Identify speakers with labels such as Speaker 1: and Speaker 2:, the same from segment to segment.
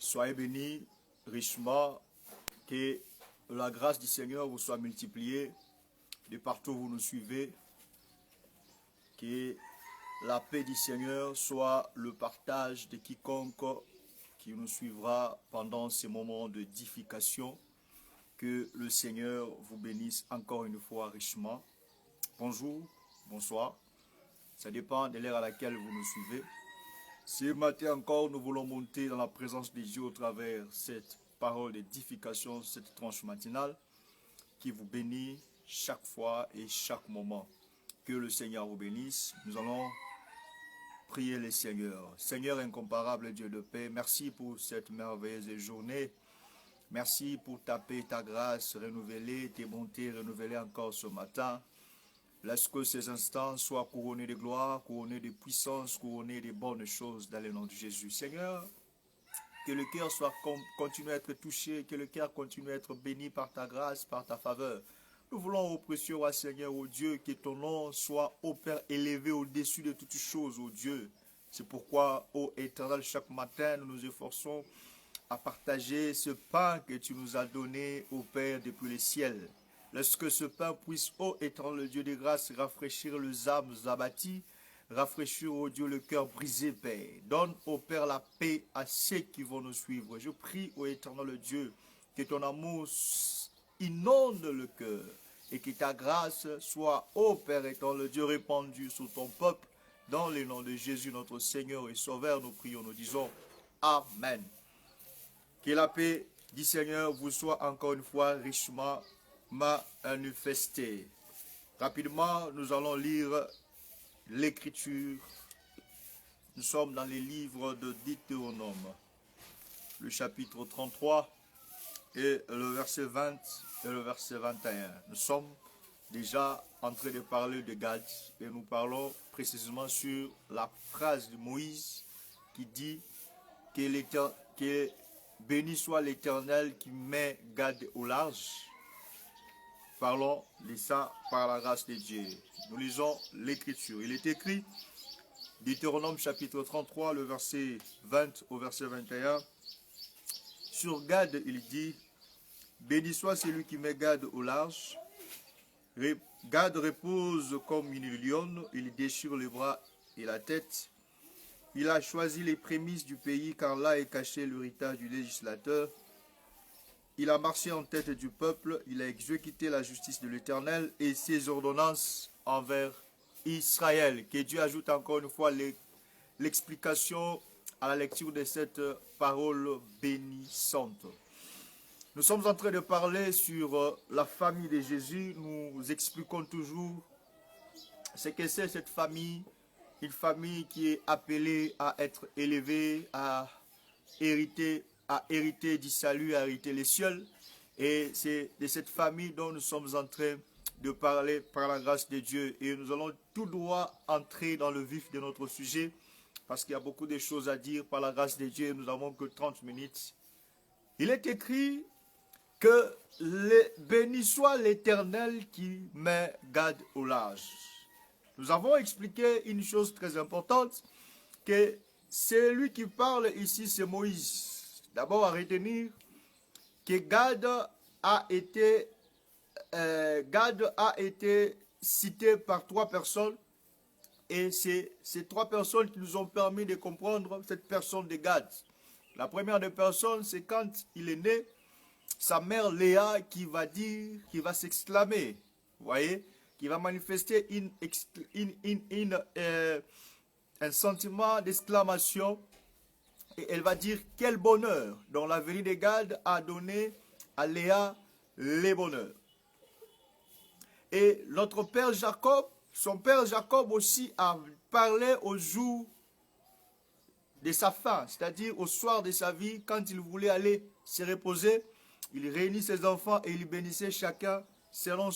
Speaker 1: Soyez bénis richement, que la grâce du Seigneur vous soit multipliée de partout où vous nous suivez, que la paix du Seigneur soit le partage de quiconque qui nous suivra pendant ces moments de d'édification. Que le Seigneur vous bénisse encore une fois richement. Bonjour, bonsoir, ça dépend de l'heure à laquelle vous nous suivez. Ce matin encore, nous voulons monter dans la présence de Dieu au travers cette parole d'édification, cette tranche matinale qui vous bénit chaque fois et chaque moment. Que le Seigneur vous bénisse. Nous allons prier le Seigneur. Seigneur incomparable, Dieu de paix, merci pour cette merveilleuse journée. Merci pour ta paix, ta grâce renouvelée, tes bontés renouvelées encore ce matin. Laisse que ces instants soient couronnés de gloire, couronnés de puissance, couronnés de bonnes choses dans le nom de Jésus. Seigneur, que le cœur soit continue à être touché, que le cœur continue à être béni par ta grâce, par ta faveur. Nous voulons, ô précieux roi Seigneur, ô Dieu, que ton nom soit, ô Père, élevé au-dessus de toutes choses, ô Dieu. C'est pourquoi, ô Éternel, chaque matin, nous nous efforçons à partager ce pain que tu nous as donné, ô Père, depuis le ciel. Lorsque ce pain puisse, ô éternel le Dieu de grâce, rafraîchir les âmes abattues, rafraîchir, ô Dieu, le cœur brisé, Père. Donne, ô Père, la paix à ceux qui vont nous suivre. Je prie, ô éternel le Dieu, que ton amour inonde le cœur et que ta grâce soit, ô Père éternel le Dieu, répandue sur ton peuple. Dans le nom de Jésus, notre Seigneur et Sauveur, nous prions, nous disons Amen. Que la paix du Seigneur vous soit encore une fois richement manifesté. Rapidement, nous allons lire l'Écriture. Nous sommes dans les livres de Deutéronome, le chapitre 33 et le verset 20 et le verset 21. Nous sommes déjà en train de parler de Gad et nous parlons précisément sur la phrase de Moïse qui dit que béni soit l'Éternel qui met Gad au large. Parlons de ça par la grâce de Dieu. Nous lisons l'Écriture. Il est écrit, Deutéronome chapitre 33, le verset 20 au verset 21. Sur Gad, il dit, béni soit celui qui met Gad au large. Gad repose comme une lionne, il déchire les bras et la tête. Il a choisi les prémices du pays, car là est caché l'héritage du législateur. Il a marché en tête du peuple, il a exécuté la justice de l'Éternel et ses ordonnances envers Israël. Que Dieu ajoute encore une fois l'explication à la lecture de cette parole bénissante. Nous sommes en train de parler sur la famille de Jésus. Nous expliquons toujours ce que c'est cette famille. Une famille qui est appelée à être élevée, à hériter du salut, à hériter les cieux. Et c'est de cette famille dont nous sommes en train de parler par la grâce de Dieu. Et nous allons tout droit entrer dans le vif de notre sujet, parce qu'il y a beaucoup de choses à dire par la grâce de Dieu. Nous n'avons que 30 minutes. Il est écrit que béni soit l'Éternel qui met Gad au large. Nous avons expliqué une chose très importante, que celui qui parle ici, c'est Moïse. D'abord, à retenir que Gad a été cité par 3 personnes. Et c'est ces 3 personnes qui nous ont permis de comprendre cette personne de Gad. La première des personnes, c'est quand il est né, sa mère Léa qui va s'exclamer. Vous voyez, qui va manifester un sentiment d'exclamation. Et elle va dire quel bonheur dont la venue de Gad a donné à Léa les bonheurs. Et notre père Jacob, son père Jacob aussi a parlé au jour de sa fin, c'est-à-dire au soir de sa vie, quand il voulait aller se reposer, il réunit ses enfants et il bénissait chacun selon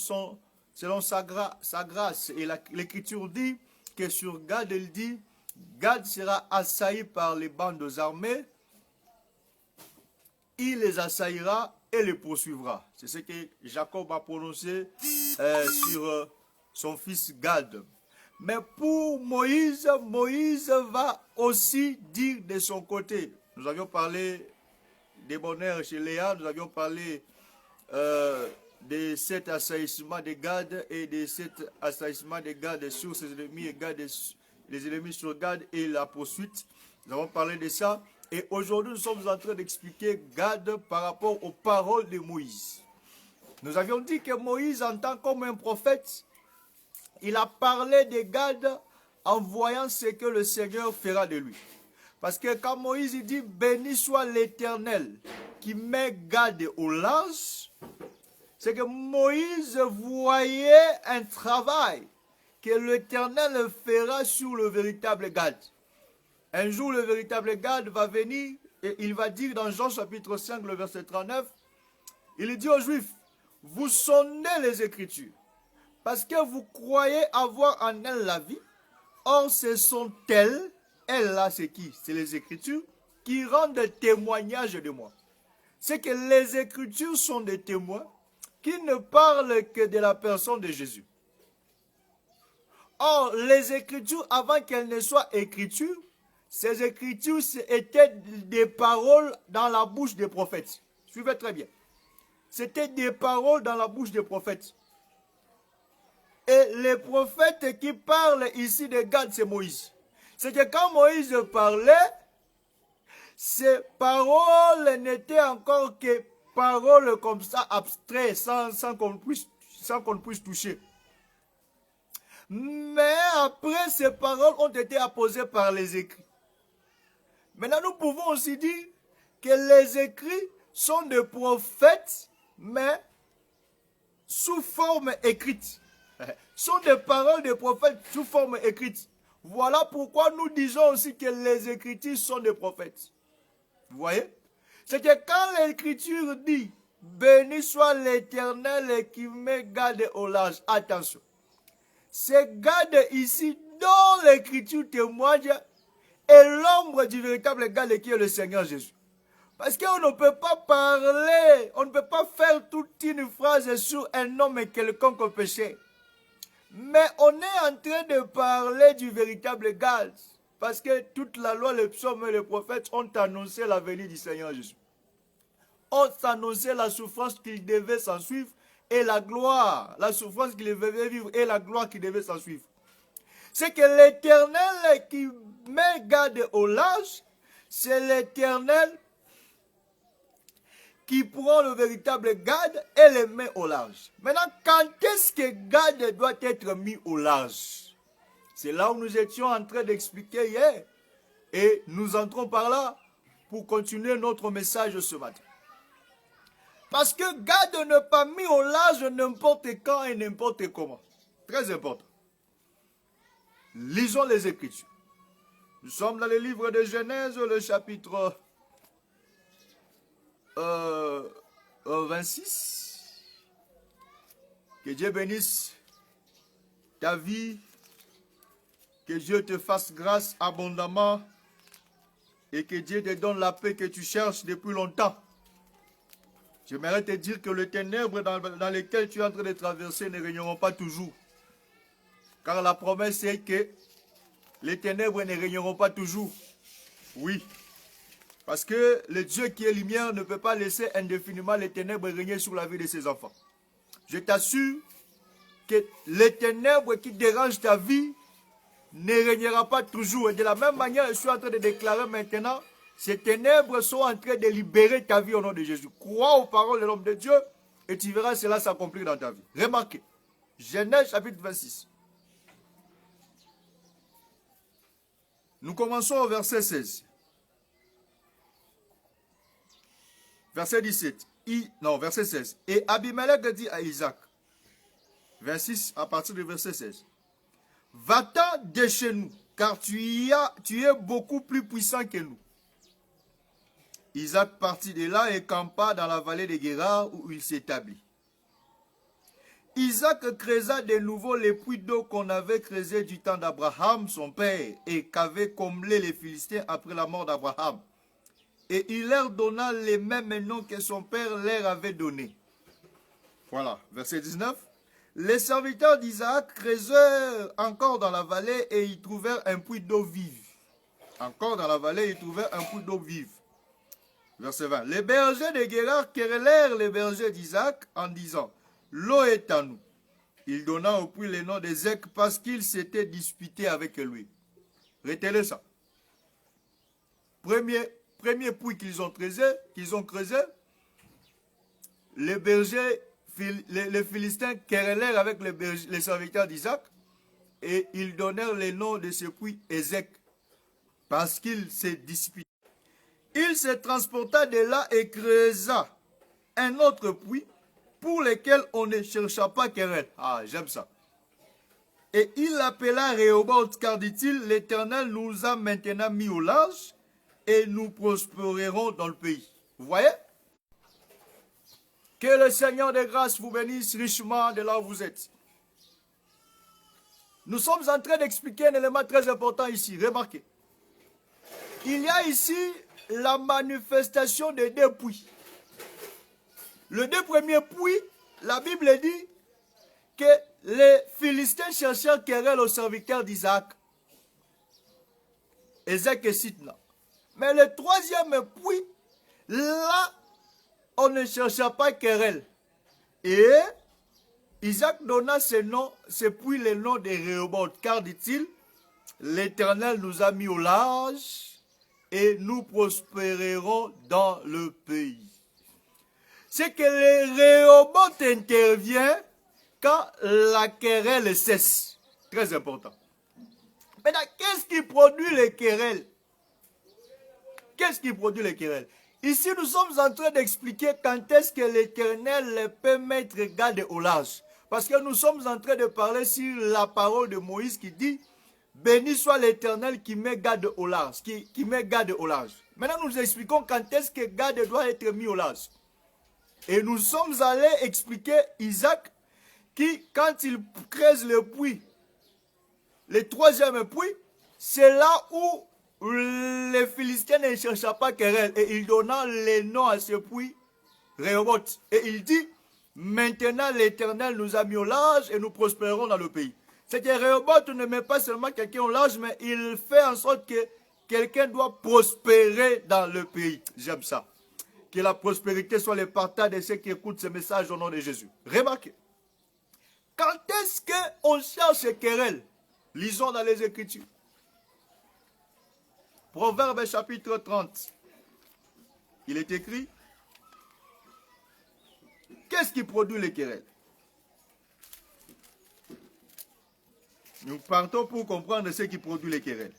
Speaker 1: sa grâce. Et l'Écriture dit que sur Gad, elle dit, Gad sera assailli par les bandes armées, il les assaillira et les poursuivra. C'est ce que Jacob a prononcé sur son fils Gad. Mais pour Moïse, Moïse va aussi dire de son côté. Nous avions parlé débonnaire chez Léa, nous avions parlé de 7 assaillissements de Gad et de 7 assaillissements de Gad sur ses ennemis et Gad, les ennemis sur Gad et la poursuite. Nous avons parlé de ça. Et aujourd'hui, nous sommes en train d'expliquer Gad par rapport aux paroles de Moïse. Nous avions dit que Moïse, en tant qu'un prophète, il a parlé de Gad en voyant ce que le Seigneur fera de lui. Parce que quand Moïse il dit « Béni soit l'Éternel qui met Gad au large », c'est que Moïse voyait un travail que l'Éternel fera sur le véritable Gad. Un jour, le véritable Gad va venir et il va dire dans Jean chapitre 5, le verset 39, il dit aux Juifs, vous sondez les Écritures, parce que vous croyez avoir en elles la vie. Or, ce sont elles, là c'est qui? C'est les Écritures, qui rendent témoignage de moi. C'est que les Écritures sont des témoins qui ne parlent que de la personne de Jésus. Or, les Écritures, avant qu'elles ne soient Écritures, ces Écritures étaient des paroles dans la bouche des prophètes. Suivez très bien. C'était des paroles dans la bouche des prophètes. Et les prophètes qui parlent ici de Gad, c'est Moïse. C'est que quand Moïse parlait, ces paroles n'étaient encore que paroles comme ça, abstraites, sans qu'on puisse toucher. Mais après, ces paroles ont été apposées par les écrits. Maintenant, nous pouvons aussi dire que les écrits sont des prophètes, mais sous forme écrite. Sont des paroles des prophètes sous forme écrite. Voilà pourquoi nous disons aussi que les Écritures sont des prophètes. Vous voyez? C'est que quand l'Écriture dit « Béni soit l'Éternel qui met Gad au large », attention. C'est Gad ici dont l'Écriture témoigne est l'ombre du véritable Gad qui est le Seigneur Jésus. Parce qu'on ne peut pas parler, on ne peut pas faire toute une phrase sur un homme et quelconque péché. Mais on est en train de parler du véritable Gad. Parce que toute la loi, les psaumes et les prophètes ont annoncé la venue du Seigneur Jésus. Ont annoncé la souffrance qu'il devait s'en suivre et la gloire, la souffrance qu'il devait vivre et la gloire qui devait s'en suivre. C'est que l'Éternel qui met Gad au large, c'est l'Éternel qui prend le véritable Gad et le met au large. Maintenant, quand est-ce que Gad doit être mis au large? C'est là où nous étions en train d'expliquer hier. Et nous entrons par là pour continuer notre message ce matin. Parce que Gad n'est pas mis au large n'importe quand et n'importe comment. Très important. Lisons les Écritures. Nous sommes dans le livre de Genèse, le chapitre 26. Que Dieu bénisse ta vie, que Dieu te fasse grâce abondamment et que Dieu te donne la paix que tu cherches depuis longtemps. J'aimerais te dire que les ténèbres dans lesquelles tu es en train de traverser ne régneront pas toujours. Car la promesse est que les ténèbres ne régneront pas toujours. Oui. Parce que le Dieu qui est lumière ne peut pas laisser indéfiniment les ténèbres régner sur la vie de ses enfants. Je t'assure que les ténèbres qui dérangent ta vie ne régnera pas toujours. Et de la même manière, je suis en train de déclarer maintenant, ces ténèbres sont en train de libérer ta vie au nom de Jésus. Crois aux paroles de l'homme de Dieu et tu verras cela s'accomplir dans ta vie. Remarquez, Genèse chapitre 26. Nous commençons au verset 16. Verset 17. Verset 16. Et Abimelech dit à Isaac, 26 à partir du verset 16. Va-t'en de chez nous, car tu es beaucoup plus puissant que nous. Isaac partit de là et campa dans la vallée de Guérar où il s'établit. Isaac creusa de nouveau les puits d'eau qu'on avait creusés du temps d'Abraham, son père, et qu'avaient comblé les Philistins après la mort d'Abraham. Et il leur donna les mêmes noms que son père leur avait donnés. Voilà, verset 19. Les serviteurs d'Isaac creusèrent encore dans la vallée et y trouvèrent un puits d'eau vive. Encore dans la vallée, ils trouvèrent un puits d'eau vive. Verset 20. Les bergers de Guérard querellèrent les bergers d'Isaac en disant, l'eau est à nous. Il donna au puits le nom d'Ézek parce qu'il s'était disputé avec lui. Retenez ça. Premier puits qu'ils ont creusé, les bergers, les Philistins querellèrent avec les serviteurs d'Isaac et ils donnèrent le nom de ce puits Ézek parce qu'il s'est disputé. Il se transporta de là et creusa un autre puits pour lequel on ne chercha pas querelle. Ah, j'aime ça. Et il l'appela Rehoboth, car dit-il, l'Éternel nous a maintenant mis au large et nous prospérerons dans le pays. Vous voyez? Que le Seigneur de grâce vous bénisse richement de là où vous êtes. Nous sommes en train d'expliquer un élément très important ici. Remarquez. Il y a ici la manifestation de deux puits. Le deux premiers puits, la Bible dit que les Philistins cherchèrent querelle aux serviteurs d'Isaac. Ézek et Sitna. Mais le troisième puits, là, on ne chercha pas querelle. Et Isaac donna ce puits le nom de Rehoboth, car dit-il, l'Éternel nous a mis au large et nous prospérerons dans le pays. C'est que le Rehoboth intervient quand la querelle cesse. Très important. Maintenant, qu'est-ce qui produit les querelles? Qu'est-ce qui produit les querelles? Ici, nous sommes en train d'expliquer quand est-ce que l'Éternel peut mettre garde au large. Parce que nous sommes en train de parler sur la parole de Moïse qui dit « Béni soit l'Éternel qui met garde au large. » Qui met garde au large. Maintenant, nous expliquons quand est-ce que garde doit être mis au large. Et nous sommes allés expliquer Isaac qui, quand il creuse le puits, le troisième puits, c'est là où les Philistins ne cherchaient pas querelle. Et il donna le nom à ce puits, Rehoboth. Et il dit, maintenant l'Éternel nous a mis au large et nous prospérerons dans le pays. C'est que Rehoboth ne met pas seulement quelqu'un au large, mais il fait en sorte que quelqu'un doit prospérer dans le pays. J'aime ça. Que la prospérité soit le partage de ceux qui écoutent ce message au nom de Jésus. Remarquez. Quand est-ce qu'on cherche querelle? Lisons dans les Écritures. Proverbe chapitre 30. Il est écrit. Qu'est-ce qui produit les querelles? Nous partons pour comprendre ce qui produit les querelles.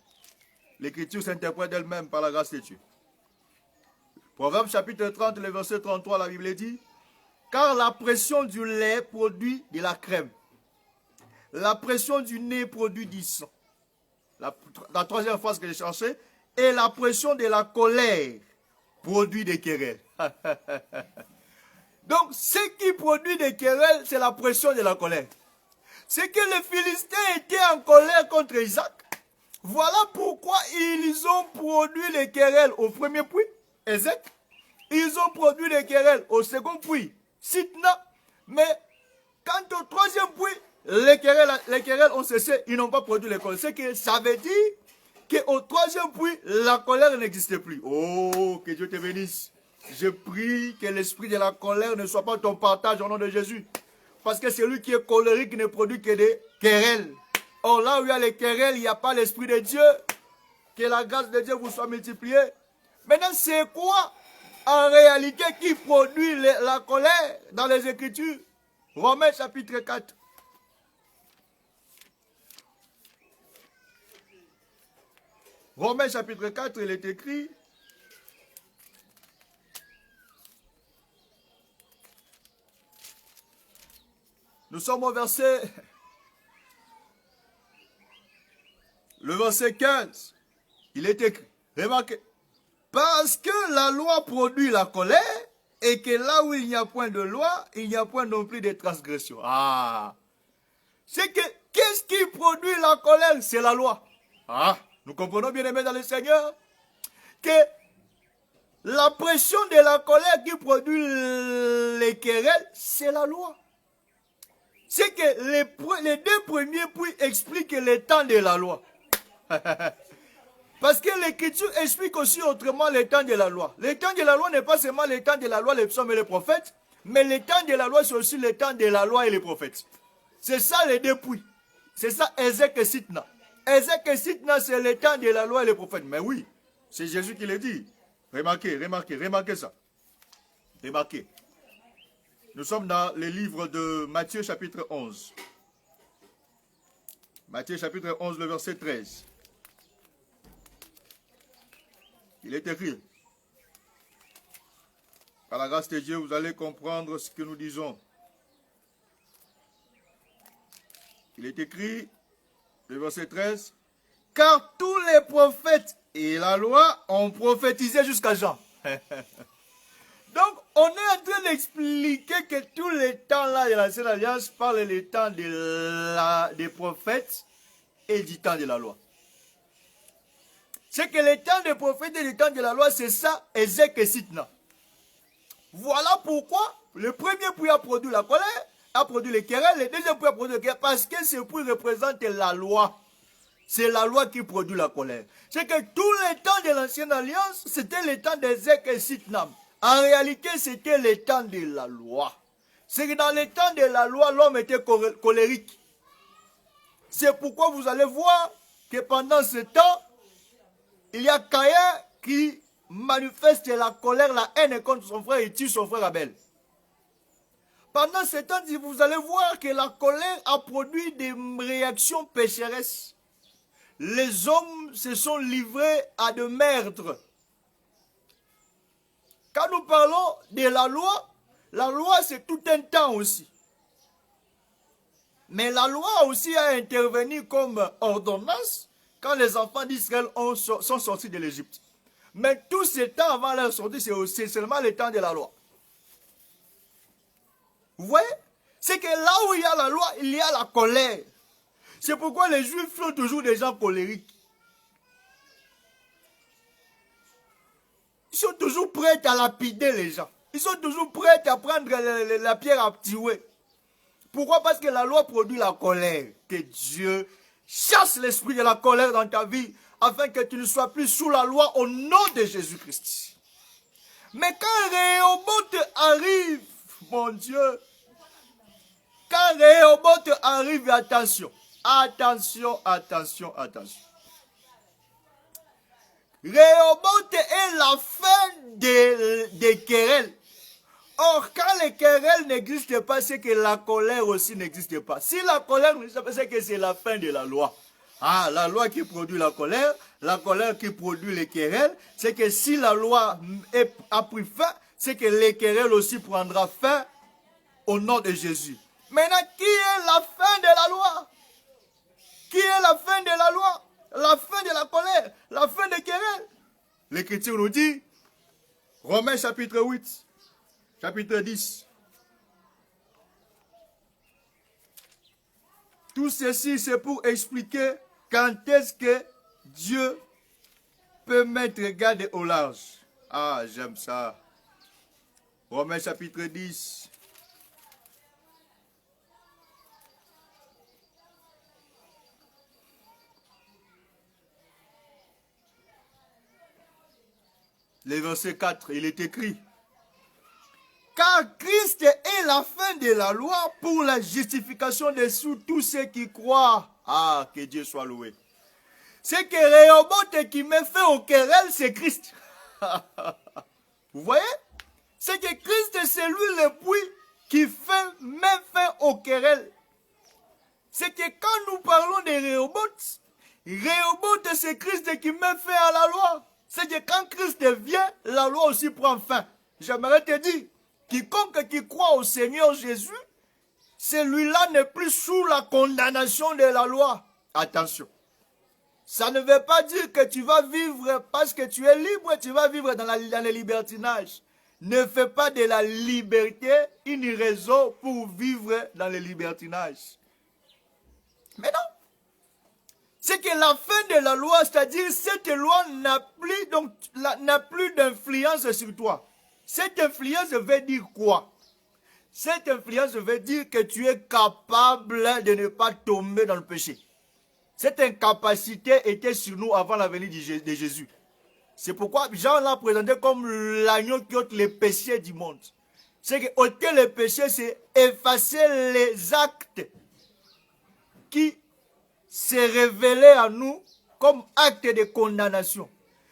Speaker 1: L'Écriture s'interprète d'elle-même par la grâce de Dieu. Proverbe chapitre 30, le verset 33, la Bible dit, « Car la pression du lait produit de la crème. La pression du nez produit du sang. » La troisième phrase que j'ai cherchée, « Et la pression de la colère produit des querelles. » Donc, ce qui produit des querelles, c'est la pression de la colère. C'est que les Philistins étaient en colère contre Isaac. Voilà pourquoi ils ont produit les querelles au premier puits, Ézek. Ils ont produit les querelles au second puits, Sitna. Mais quant au troisième puits, les querelles ont cessé. Ils n'ont pas produit les querelles. C'est que ça veut dire qu'au troisième puits, la colère n'existait plus. Oh, que Dieu te bénisse. Je prie que l'esprit de la colère ne soit pas ton partage au nom de Jésus. Parce que celui qui est colérique ne produit que des querelles. Or là où il y a les querelles, il n'y a pas l'esprit de Dieu. Que la grâce de Dieu vous soit multipliée. Maintenant, c'est quoi en réalité qui produit la colère dans les Écritures? Romains chapitre 4. Romains chapitre 4, il est écrit. Nous sommes au verset. Le verset 15. Il est écrit. Remarquez. Parce que la loi produit la colère, et que là où il n'y a point de loi, il n'y a point non plus de transgression. Ah! C'est que, qu'est-ce qui produit la colère? C'est la loi. Ah! Nous comprenons bien aimés dans le Seigneur que la pression de la colère qui produit les querelles, c'est la loi. C'est que les deux premiers puits expliquent le temps de la loi. Parce que l'Écriture explique aussi autrement le temps de la loi. Le temps de la loi n'est pas seulement le temps de la loi, les psaumes et les prophètes, mais le temps de la loi, c'est aussi le temps de la loi et les prophètes. C'est ça les deux puits. C'est ça Ézèque et Sitna. Ézèque et Sitna, c'est le temps de la loi et les prophètes. Mais oui, c'est Jésus qui le dit. Remarquez ça. Remarquez. Nous sommes dans le livre de Matthieu chapitre 11. Matthieu chapitre 11, le verset 13. Il est écrit. Par la grâce de Dieu, vous allez comprendre ce que nous disons. Il est écrit, le verset 13, « Car tous les prophètes et la loi ont prophétisé jusqu'à Jean. » Donc, on est en train d'expliquer que tous les temps-là de l'Ancienne Alliance parlent le temps des prophètes et du temps de la loi. C'est que le temps des prophètes et le temps de la loi, c'est ça, Ézèque et Sitna. Voilà pourquoi le premier puits a produit la colère, a produit les querelles, le deuxième puits a produit les querelles, parce que ce puits représente la loi. C'est la loi qui produit la colère. C'est que tous les temps de l'Ancienne Alliance, c'était le temps d'Ézèque et Sitna. En réalité, c'était le temps de la loi. C'est que dans le temps de la loi, l'homme était colérique. C'est pourquoi vous allez voir que pendant ce temps, il y a Caïn qui manifeste la colère, la haine contre son frère et tue son frère Abel. Pendant ce temps, vous allez voir que la colère a produit des réactions pécheresses. Les hommes se sont livrés à de meurtres. Quand nous parlons de la loi c'est tout un temps aussi. Mais la loi aussi a intervenu comme ordonnance quand les enfants d'Israël sont sortis de l'Égypte. Mais tout ce temps avant leur sortie, c'est seulement le temps de la loi. Vous voyez? C'est que là où il y a la loi, il y a la colère. C'est pourquoi les Juifs sont toujours des gens colériques. Ils sont toujours prêts à lapider les gens. Ils sont toujours prêts à prendre la pierre à tuer. Pourquoi? Parce que la loi produit la colère. Que Dieu chasse l'esprit de la colère dans ta vie afin que tu ne sois plus sous la loi au nom de Jésus-Christ. Mais quand Rehoboth arrive, mon Dieu, quand Rehoboth arrive, attention, attention, attention, attention. Rehoboth est la fin des querelles. Or, quand les querelles n'existent pas, c'est que la colère aussi n'existe pas. Si la colère n'existe pas, c'est que c'est la fin de la loi. Ah, la loi qui produit la colère qui produit les querelles, c'est que si la loi a pris fin, c'est que les querelles aussi prendra fin au nom de Jésus. Maintenant, qui est la fin de la loi? Qui est la fin de la loi? La fin de la colère, la fin des querelles. L'Écriture nous dit, Romains chapitre 8, chapitre 10. Tout ceci, c'est pour expliquer quand est-ce que Dieu peut mettre garde au large. Ah, j'aime ça. Romains chapitre 10. Le verset 4, il est écrit. Car Christ est la fin de la loi pour la justification de tous ceux qui croient. Ah, que Dieu soit loué. C'est que Rehoboth qui met fin aux querelles, c'est Christ. Vous voyez? C'est que Christ, c'est lui le puits qui met fin aux querelles. C'est que quand nous parlons de Rehoboth, Rehoboth, c'est Christ qui met fin à la loi. C'est que quand Christ vient, la loi aussi prend fin. J'aimerais te dire, quiconque qui croit au Seigneur Jésus, celui-là n'est plus sous la condamnation de la loi. Attention. Ça ne veut pas dire que tu vas vivre parce que tu es libre, tu vas vivre dans le libertinage. Ne fais pas de la liberté une raison pour vivre dans le libertinage. Mais non. C'est que la fin de la loi, c'est-à-dire cette loi n'a plus d'influence sur toi. Cette influence veut dire quoi? Cette influence veut dire que tu es capable de ne pas tomber dans le péché. Cette incapacité était sur nous avant la venue de Jésus. C'est pourquoi Jean l'a présenté comme l'agneau qui ôte les péchés du monde. C'est que ôter les péchés, c'est effacer les actes qui se révélaient à nous comme actes de condamnation.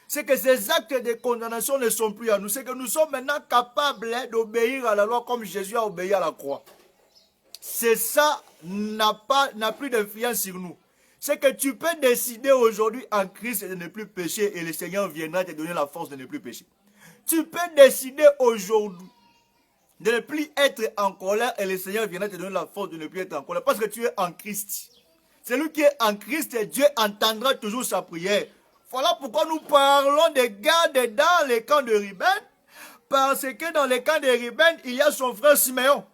Speaker 1: C'est que ces actes de condamnation ne sont plus à nous. C'est que nous sommes maintenant capables d'obéir à la loi comme Jésus a obéi à la croix. C'est ça n'a plus d'influence sur nous. C'est que tu peux décider aujourd'hui en Christ de ne plus pécher et le Seigneur viendra te donner la force de ne plus pécher. Tu peux décider aujourd'hui de ne plus être en colère et le Seigneur viendra te donner la force de ne plus être en colère parce que tu es en Christ. Celui qui est en Christ, Dieu entendra toujours sa prière. Voilà pourquoi nous parlons des gardes dans les camps de Ruben, parce que dans les camps de Ruben, il y a son frère Siméon.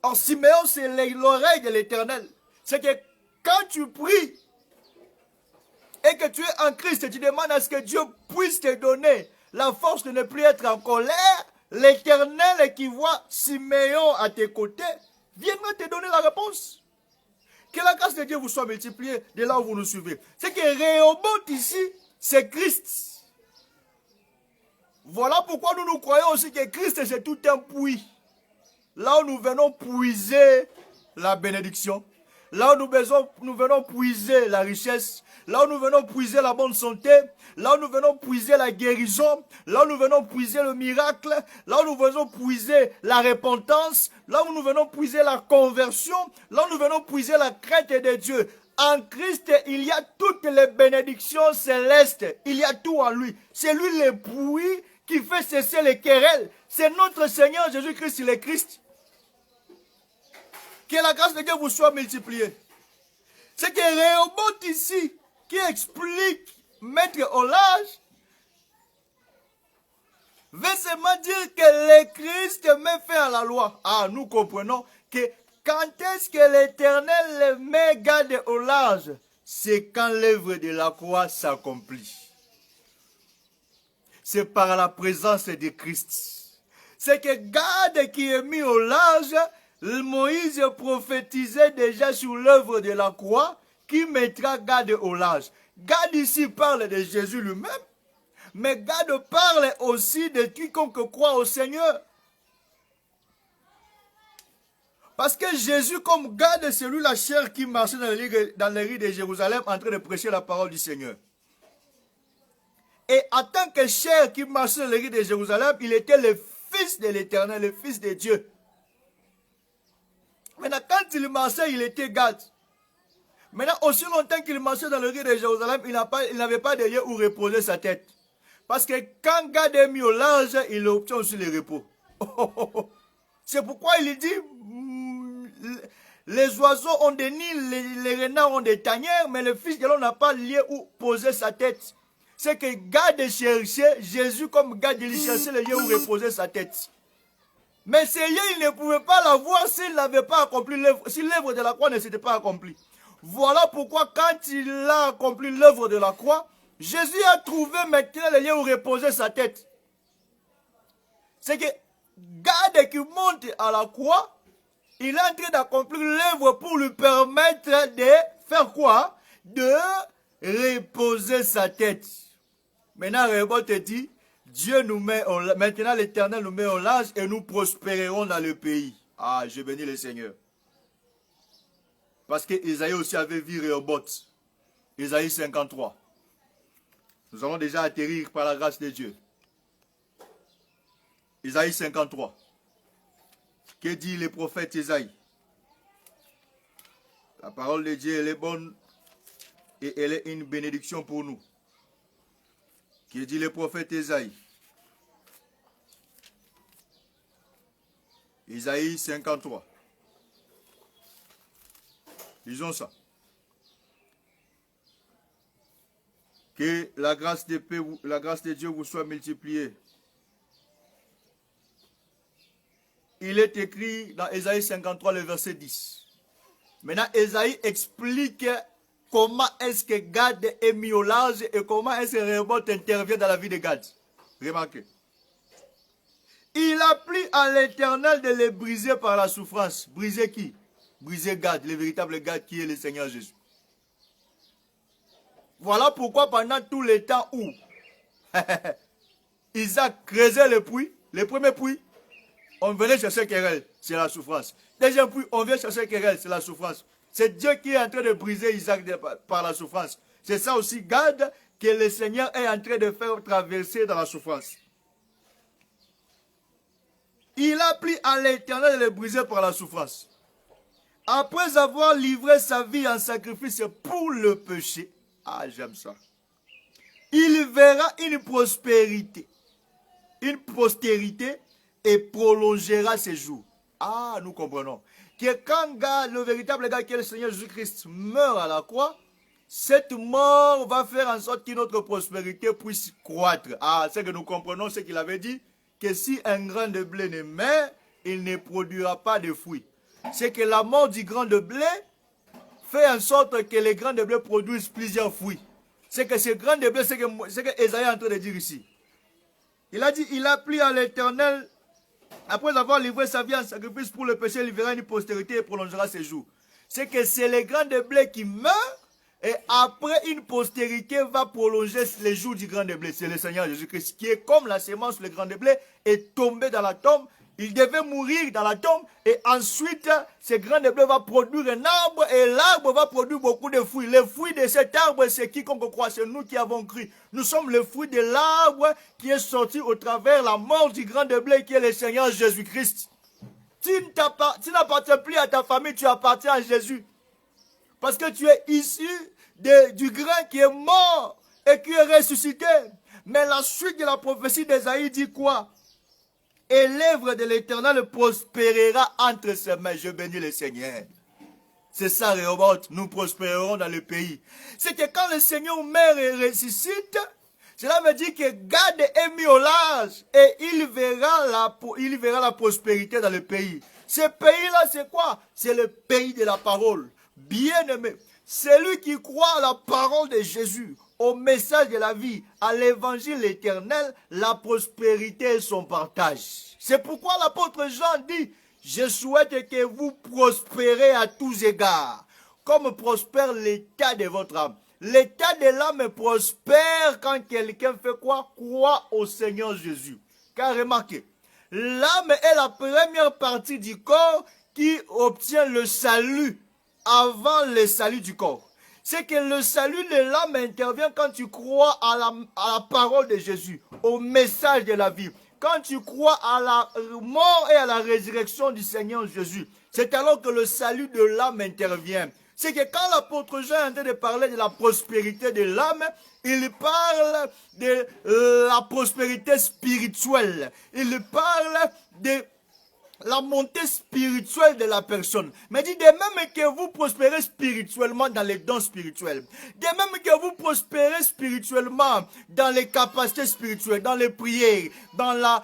Speaker 1: Or, Siméon, c'est l'oreille de l'Éternel. C'est que quand tu pries et que tu es en Christ, tu demandes à ce que Dieu puisse te donner la force de ne plus être en colère, l'Éternel qui voit Siméon à tes côtés viendra te donner la réponse. Que la grâce de Dieu vous soit multipliée de là où vous nous suivez. C'est que Rehoboth ici, c'est Christ. Voilà pourquoi nous croyons aussi que Christ c'est tout un puits. Là où nous venons puiser la bénédiction. Là où nous venons puiser la richesse. Là où nous venons puiser la bonne santé. Là où nous venons puiser la guérison. Là où nous venons puiser le miracle. Là où nous venons puiser la repentance. Là où nous venons puiser la conversion. Là où nous venons puiser la crainte de Dieu. En Christ, il y a toutes les bénédictions célestes. Il y a tout en lui. C'est lui le puits qui fait cesser les querelles. C'est notre Seigneur Jésus-Christ, il est Christ. Que la grâce de Dieu vous soit multipliée. C'est que Rehoboth ici, qui explique Maître Olage, veut seulement dire que le Christ met fin à la loi. Ah, nous comprenons que quand est-ce que l'Éternel met garde au large? C'est quand l'œuvre de la croix s'accomplit. C'est par la présence de Christ. C'est que garde qui est mis au large, Moïse prophétisait déjà sur l'œuvre de la croix qui mettra garde au large. Garde ici parle de Jésus lui-même, mais garde parle aussi de quiconque croit au Seigneur. Parce que Jésus, comme garde, c'est lui la chair qui marchait dans les rues de Jérusalem en train de prêcher la parole du Seigneur. Et en tant que chair qui marchait dans les rues de Jérusalem, il était le fils de l'Éternel, le fils de Dieu. Maintenant, quand il marchait, il était garde. Maintenant, aussi longtemps qu'il marchait dans le rue de Jérusalem, il n'avait pas de lieu où reposer sa tête. Parce que quand garde est mis au large, il obtient aussi le repos. C'est pourquoi il dit, les oiseaux ont des nids, les renards ont des tanières, mais le Fils de l'homme n'a pas lieu où poser sa tête. C'est que garde cherchait, Jésus comme garde, il cherchait le lieu où reposer sa tête. Mais ce lieu, il ne pouvait pas l'avoir s'il n'avait pas accompli l'œuvre, si l'œuvre de la croix ne s'était pas accomplie. Voilà pourquoi quand il a accompli l'œuvre de la croix, Jésus a trouvé maintenant le lieu où reposer sa tête. C'est que garde qui monte à la croix, il est en train d'accomplir l'œuvre pour lui permettre de faire quoi? De reposer sa tête. Maintenant, Rehoboth te dit, Dieu nous met, maintenant l'Éternel nous met au large et nous prospérerons dans le pays. Ah, je bénis le Seigneur. Parce que Isaïe aussi avait vu Rehoboth. Isaïe 53. Nous allons déjà atterrir par la grâce de Dieu. Isaïe 53. Que dit le prophète Isaïe? La parole de Dieu, elle est bonne et elle est une bénédiction pour nous. Que dit le prophète Isaïe? Isaïe 53. Lisons ça. Que la grâce de Dieu vous soit multipliée. Il est écrit dans Isaïe 53, le verset 10. Maintenant, Isaïe explique comment est-ce que Gad est mis au large et comment est-ce que Rehoboth intervient dans la vie de Gad. Remarquez. Il a plu à l'Éternel de les briser par la souffrance. Briser qui? Briser Gad, le véritable Gad qui est le Seigneur Jésus. Voilà pourquoi pendant tout le temps où Isaac creusait le puits, le premier puits, on venait chercher querelle, c'est la souffrance. Deuxième puits, on vient chercher querelle, c'est la souffrance. C'est Dieu qui est en train de briser Isaac par la souffrance. C'est ça aussi, garde, que le Seigneur est en train de faire traverser dans la souffrance. Il a pris à l'Éternel de le briser par la souffrance. Après avoir livré sa vie en sacrifice pour le péché, ah j'aime ça, il verra une prospérité, une postérité et prolongera ses jours. Ah, nous comprenons que quand le véritable gars qui est le Seigneur Jésus-Christ meurt à la croix, cette mort va faire en sorte que notre prospérité puisse croître. Ah, c'est que nous comprenons ce qu'il avait dit, que si un grain de blé ne meurt, il ne produira pas de fruits. C'est que la mort du grain de blé fait en sorte que les grains de blé produisent plusieurs fruits. C'est que ce grain de blé, c'est que Esaïe est en train de dire ici. Il a dit, il a pris à l'Éternel, après avoir livré sa vie en sacrifice pour le péché, il verra une postérité et prolongera ses jours. C'est que c'est les grains de blé qui meurent, et après une postérité va prolonger les jours du grain de blé. C'est le Seigneur Jésus-Christ qui est comme la semence, le grain de blé est tombé dans la tombe. Il devait mourir dans la tombe et ensuite, ce grain de blé va produire un arbre et l'arbre va produire beaucoup de fruits. Les fruits de cet arbre, c'est quiconque croit, c'est nous qui avons cru. Nous sommes le fruit de l'arbre qui est sorti au travers la mort du grain de blé qui est le Seigneur Jésus-Christ. Tu n'appartiens plus à ta famille, tu appartiens à Jésus. Parce que tu es issu du grain qui est mort et qui est ressuscité. Mais la suite de la prophétie d'Ésaïe dit quoi? Et l'œuvre de l'Éternel prospérera entre ses mains. Je bénis le Seigneur. C'est ça, Rehoboth. Nous prospérerons dans le pays. C'est que quand le Seigneur meurt et ressuscite, cela veut dire que Gad est mis au large et il verra la prospérité dans le pays. Ce pays-là, c'est quoi? C'est le pays de la parole. Bien-aimé, celui qui croit à la parole de Jésus, au message de la vie, à l'évangile éternel, la prospérité est son partage. C'est pourquoi l'apôtre Jean dit, je souhaite que vous prospérez à tous égards, comme prospère l'état de votre âme. L'état de l'âme prospère quand quelqu'un fait quoi? Croit au Seigneur Jésus. Car remarquez, l'âme est la première partie du corps qui obtient le salut avant le salut du corps. C'est que le salut de l'âme intervient quand tu crois à la parole de Jésus, au message de la vie. Quand tu crois à la mort et à la résurrection du Seigneur Jésus, c'est alors que le salut de l'âme intervient. C'est que quand l'apôtre Jean est en train de parler de la prospérité de l'âme, il parle de la prospérité spirituelle. Il parle de la montée spirituelle de la personne. Mais dit de même que vous prospérez spirituellement dans les dons spirituels, de même que vous prospérez spirituellement dans les capacités spirituelles, dans les prières, dans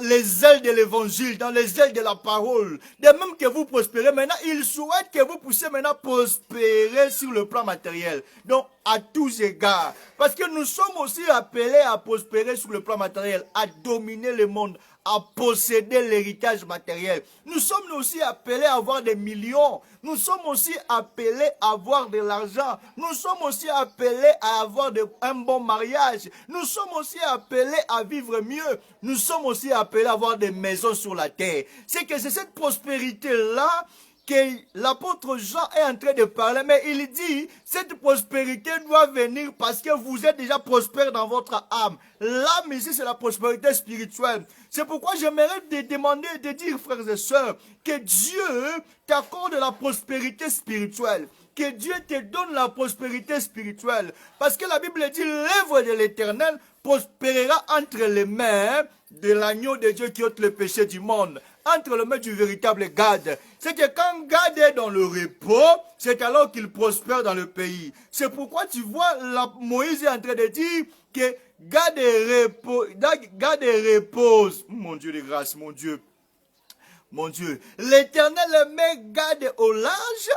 Speaker 1: les ailes de l'évangile, dans les ailes de la parole, de même que vous prospérez maintenant, il souhaite que vous puissiez maintenant prospérer sur le plan matériel. Donc, à tous égards. Parce que nous sommes aussi appelés à prospérer sur le plan matériel, à dominer le monde, à posséder l'héritage matériel. Nous sommes aussi appelés à avoir des millions. Nous sommes aussi appelés à avoir de l'argent. Nous sommes aussi appelés à avoir un bon mariage. Nous sommes aussi appelés à vivre mieux. Nous sommes aussi appelés à avoir des maisons sur la terre. C'est que c'est cette prospérité-là que l'apôtre Jean est en train de parler, mais il dit, cette prospérité doit venir parce que vous êtes déjà prospère dans votre âme. L'âme ici, c'est la prospérité spirituelle. C'est pourquoi j'aimerais te demander, de dire, frères et sœurs, que Dieu t'accorde la prospérité spirituelle. Que Dieu te donne la prospérité spirituelle. Parce que la Bible dit, l'œuvre de l'Éternel prospérera entre les mains de l'agneau de Dieu qui ôte le péché du monde. Entre les mains du véritable Gad. C'est que quand Gad est dans le repos, c'est alors qu'il prospère dans le pays. C'est pourquoi tu vois, Moïse est en train de dire que Gad repose. Mon Dieu de grâce, mon Dieu. Mon Dieu. L'Éternel met Gad au large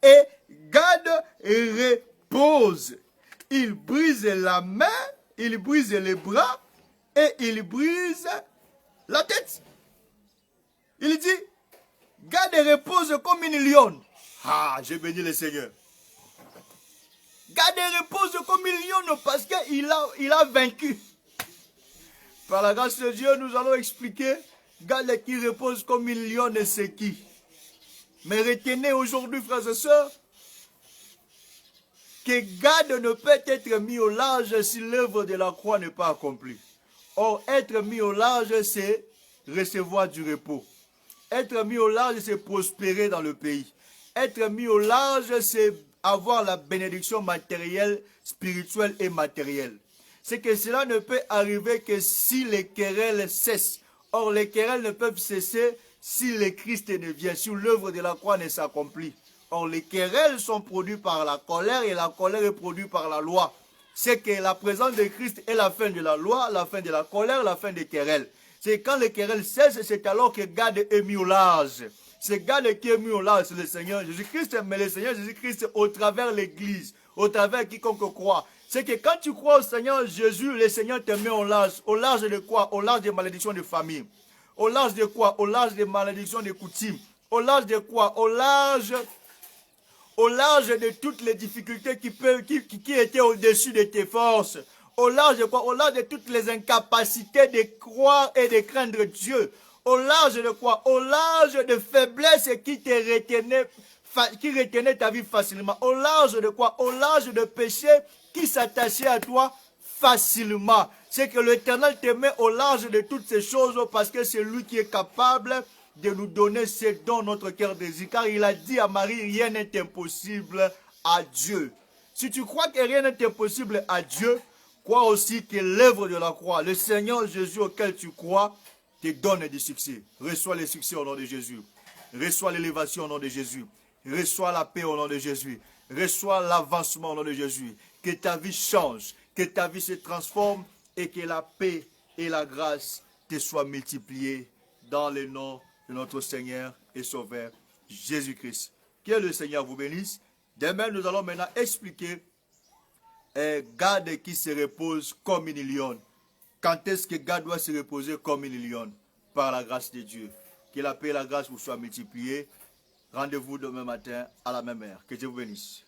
Speaker 1: et Gad repose. Il brise la main, il brise les bras et il brise la tête. Il dit, Gad repose comme une lionne. Ah, j'ai béni le Seigneur. Gade repose comme un lion parce qu'il a vaincu. Par la grâce de Dieu, nous allons expliquer Gade qui repose comme un lion, c'est qui. Mais retenez aujourd'hui, frères et sœurs, que Gade ne peut être mis au large si l'œuvre de la croix n'est pas accomplie. Or, être mis au large, c'est recevoir du repos. Être mis au large, c'est prospérer dans le pays. Être mis au large, c'est avoir la bénédiction matérielle, spirituelle et matérielle. C'est que cela ne peut arriver que si les querelles cessent. Or, les querelles ne peuvent cesser si le Christ ne vient, si l'œuvre de la croix ne s'accomplit. Or, les querelles sont produites par la colère et la colère est produite par la loi. C'est que la présence de Christ est la fin de la loi, la fin de la colère, la fin des querelles. C'est quand les querelles cessent, c'est alors que Gade est mis au large. C'est Gade qui est mis au large, c'est le Seigneur Jésus-Christ, mais le Seigneur Jésus-Christ au travers l'Église, au travers quiconque croit. C'est que quand tu crois au Seigneur Jésus, le Seigneur te met au large. Au large de quoi? Au large des malédictions de famille. Au large de quoi? Au large des malédictions de coutumes. Au large de quoi? Au large de toutes les difficultés qui étaient au-dessus de tes forces. Au large de quoi? Au large de toutes les incapacités de croire et de craindre Dieu. Au large de quoi? Au large de faiblesses qui retenaient ta vie facilement. Au large de quoi? Au large de péchés qui s'attachaient à toi facilement. C'est que l'Éternel te met au large de toutes ces choses parce que c'est lui qui est capable de nous donner ce dont notre cœur désire. Car il a dit à Marie, rien n'est impossible à Dieu. Si tu crois que rien n'est impossible à Dieu, crois aussi que l'œuvre de la croix, le Seigneur Jésus auquel tu crois, te donne du succès. Reçois le succès au nom de Jésus. Reçois l'élévation au nom de Jésus. Reçois la paix au nom de Jésus. Reçois l'avancement au nom de Jésus. Que ta vie change, que ta vie se transforme et que la paix et la grâce te soient multipliées dans le nom de notre Seigneur et Sauveur Jésus-Christ. Que le Seigneur vous bénisse. Demain, nous allons maintenant expliquer Gade qui se repose comme une lionne. Quand est-ce que Gade doit se reposer comme une lionne? Par la grâce de Dieu. Que la paix et la grâce vous soient multipliées. Rendez-vous demain matin à la même heure. Que Dieu vous bénisse.